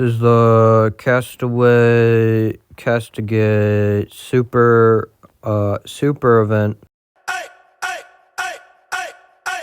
This is the Castigate super event.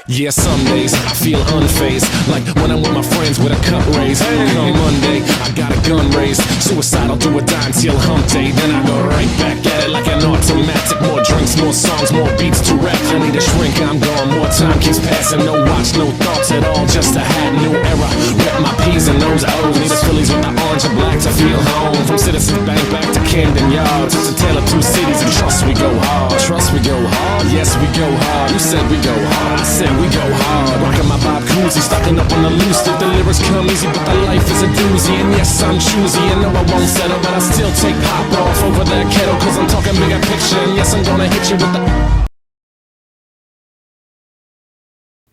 Yeah, some days I feel unfazed, like when I'm with my friends with a cup raised. On Monday, I got a gun raised, suicidal to a die until hump day. Then I go right back at it like an automatic. More drinks, more songs, more beats to rap. I need a shrink, I'm gone. More time keeps passing, no watch, no thoughts at all. Just a hat, new era. Rep my P's and those O's. Need a Phillies with the orange and black to feel home. From Citizens Bank back to Camden Yards. It's a tale of two cities, and trust we go hard. Trust we go hard, yes we go hard. You said we go hard, I said we go hard. Rockin' my Bob Cousy, stocking up on the loose. The lyrics come easy, but the life is a doozy. And yes, I'm choosy, and no, I won't settle, but I still take pop off over that kettle. Cause I'm talking bigger picture, and yes, I'm gonna hit you with the...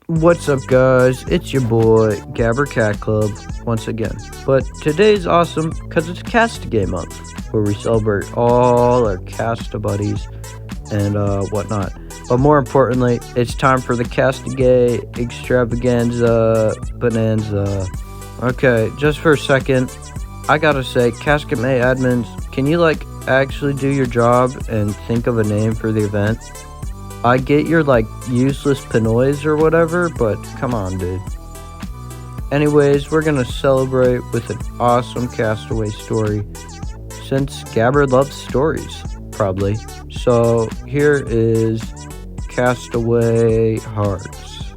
What's up, guys? It's your boy, Gabber Cat Club, once again. But today's awesome because it's Castaway-month, where we celebrate all our Casta buddies and whatnot. But more importantly, it's time for the Castaway extravaganza bonanza. Okay, just for a second, I gotta say, Castaway admins, can you actually do your job and think of a name for the event? I get your useless Pinoys or whatever, but come on, dude. Anyways, we're gonna celebrate with an awesome Castaway story, since Gabber loves stories, probably. So here is Castaway Hearts.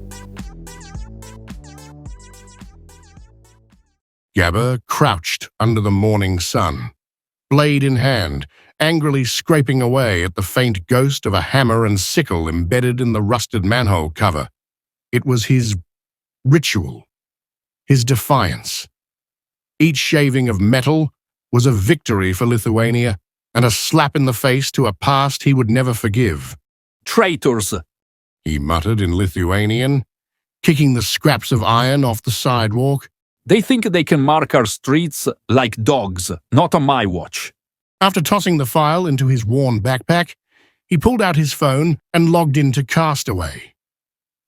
Gabber crouched under the morning sun, blade in hand, angrily scraping away at the faint ghost of a hammer and sickle embedded in the rusted manhole cover. It was his ritual, his defiance. Each shaving of metal was a victory for Lithuania and a slap in the face to a past he would never forgive. Traitors, He muttered in Lithuanian, kicking the scraps of iron off the sidewalk. they think they can mark our streets like dogs, not on my watch. After tossing the file into his worn backpack, he pulled out his phone and logged into Castaway.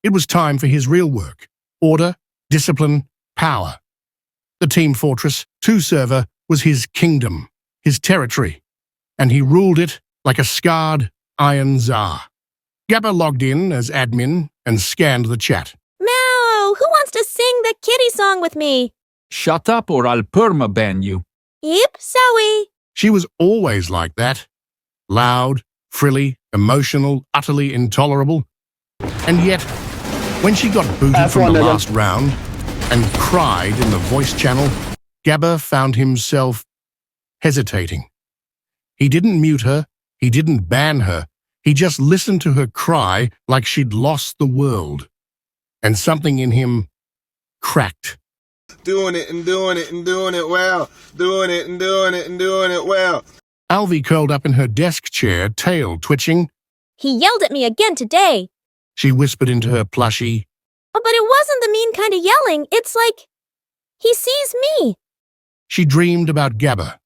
It was time for his real work: order, discipline, power. The Team Fortress 2 server was his kingdom, his territory, and he ruled it like a scarred Iron Tsar. Gabber logged in as admin and scanned the chat. Meow! Who wants to sing the kitty song with me? Shut up or I'll perma-ban you. Yep, sorry. She was always like that. Loud, frilly, emotional, utterly intolerable. And yet, when she got booted from the last round and cried in the voice channel, Gabber found himself hesitating. He didn't mute her, he didn't ban her, he just listened to her cry like she'd lost the world. And something in him cracked. Doing it and doing it and doing it well. Doing it and doing it and doing it well. Alvy curled up in her desk chair, tail twitching. He yelled at me again today. She whispered into her plushie. Oh, but it wasn't the mean kind of yelling. It's like he sees me. She dreamed about Gabber,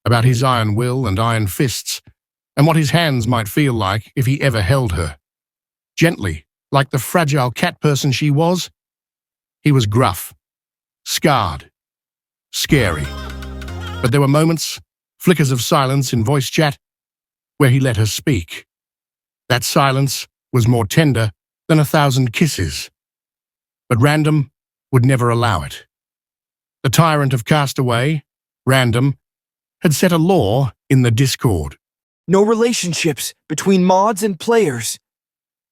about his iron will and iron fists, and what his hands might feel like if he ever held her. Gently, like the fragile cat person she was, he was gruff, scarred, scary. But there were moments, flickers of silence in voice chat, where he let her speak. That silence was more tender than 1,000 kisses. But Random would never allow it. The tyrant of Castaway, Random, had set a law in the Discord. No relationships between mods and players.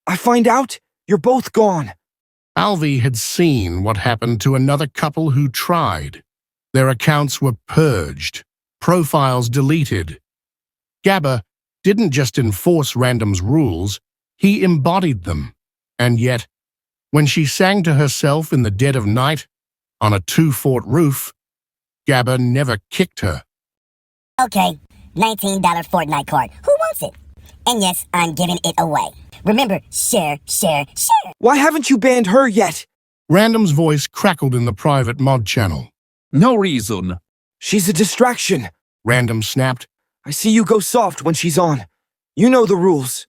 I find out, you're both gone. Alvy had seen what happened to another couple who tried. Their accounts were purged, profiles deleted. Gabber didn't just enforce Random's rules, he embodied them. And yet, when she sang to herself in the dead of night, on a 2-fort roof, Gabber never kicked her. Okay, $19 Fortnite card. Who wants it? And yes, I'm giving it away. Remember, share, share, share. Why haven't you banned her yet? Random's voice crackled in the private mod channel. No reason. She's a distraction. Random snapped. I see you go soft when she's on. You know the rules.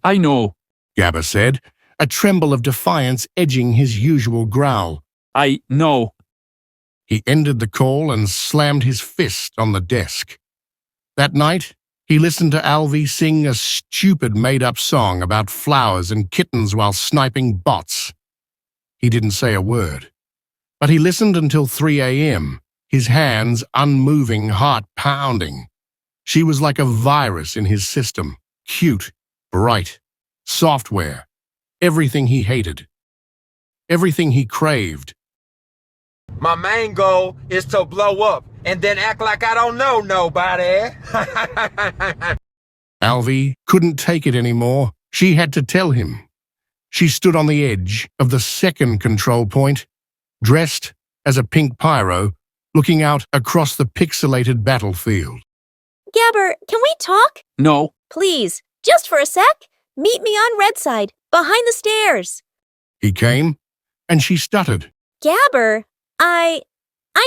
I know. Gabber said, a tremble of defiance edging his usual growl. I know. He ended the call and slammed his fist on the desk. That night, he listened to Alvy sing a stupid made-up song about flowers and kittens while sniping bots. He didn't say a word, but he listened until 3 a.m., his hands unmoving, heart pounding. She was like a virus in his system, cute, bright, software, everything he hated, everything he craved. My main goal is to blow up and then act like I don't know nobody. Alvy couldn't take it anymore. She had to tell him. She stood on the edge of the second control point, dressed as a pink pyro, looking out across the pixelated battlefield. Gabber, can we talk? No, Please, just for a sec. Meet me on Red Side, behind the stairs. He came, and she stuttered. Gabber, I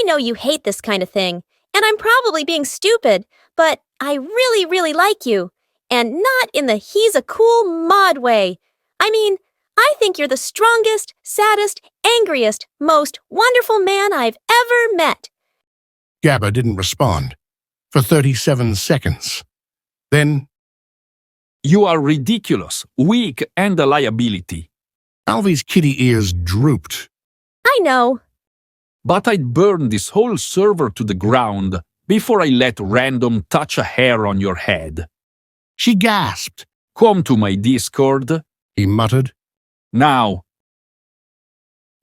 know you hate this kind of thing, and I'm probably being stupid, but I really, really like you. And not in the he's a cool mod way. I mean, I think you're the strongest, saddest, angriest, most wonderful man I've ever met. Gabber didn't respond for 37 seconds. Then you are ridiculous, weak, and a liability. Alvy's kitty ears drooped. I know. But I'd burn this whole server to the ground before I let random touch a hair on your head. She gasped. Come to my Discord. He muttered. Now.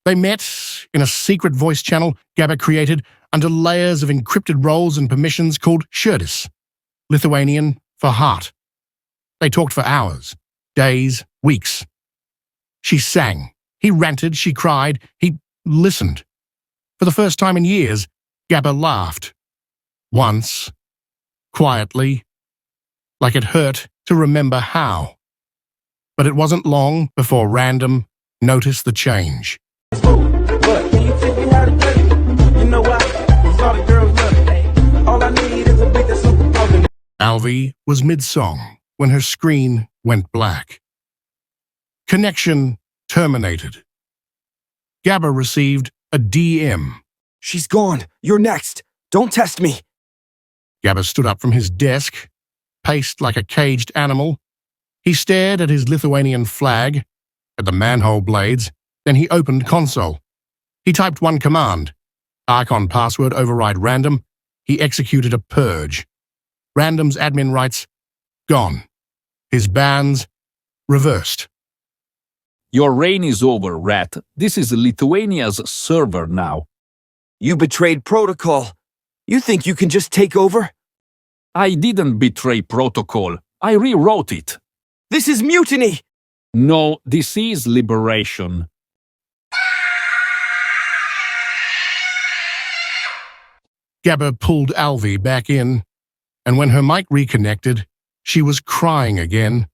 They met in a secret voice channel Gabber created under layers of encrypted roles and permissions called Shurdis, Lithuanian for heart. They talked for hours, days, weeks. She sang. He ranted. She cried. He listened. For the first time in years, Gabber laughed. Once, quietly, like it hurt to remember how. But it wasn't long before Random noticed the change. Alvy was mid-song when her screen went black. Connection terminated. Gabber received a DM. She's gone. You're next. Don't test me. Gabber stood up from his desk, paced like a caged animal. He stared at his Lithuanian flag, at the manhole blades, then he opened console. He typed one command. Icon password override random. He executed a purge. Random's admin rights, gone. His bans, reversed. Your reign is over, Rat. This is Lithuania's server now. You betrayed protocol. You think you can just take over? I didn't betray protocol. I rewrote it. This is mutiny! No, this is liberation. Gabber pulled Alvy back in, and when her mic reconnected, she was crying again,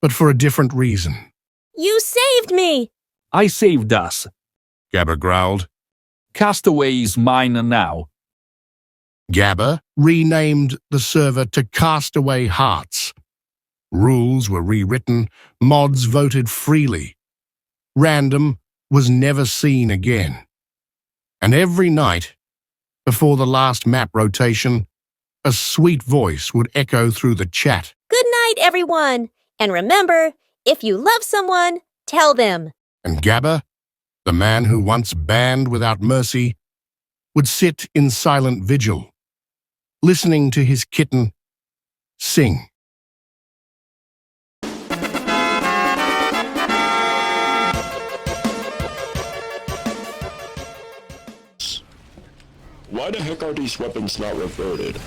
but for a different reason. You saved me! I saved us. Gabber growled. Castaway is mine now. Gabber renamed the server to Castaway Hearts. Rules were rewritten, mods voted freely. Random was never seen again. And every night, before the last map rotation, a sweet voice would echo through the chat. Good night, everyone. And remember, if you love someone, tell them. And Gabber, the man who once banned without mercy, would sit in silent vigil, listening to his kitten sing. Why the heck are these weapons not reverted?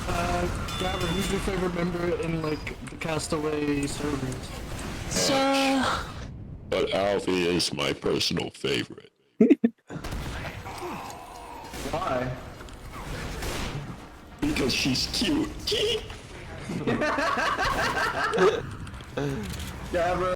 Gabber, who's your favorite member in, like, the Castaway servers? But Alfie is my personal favorite. Why? Because she's cute. Gabber.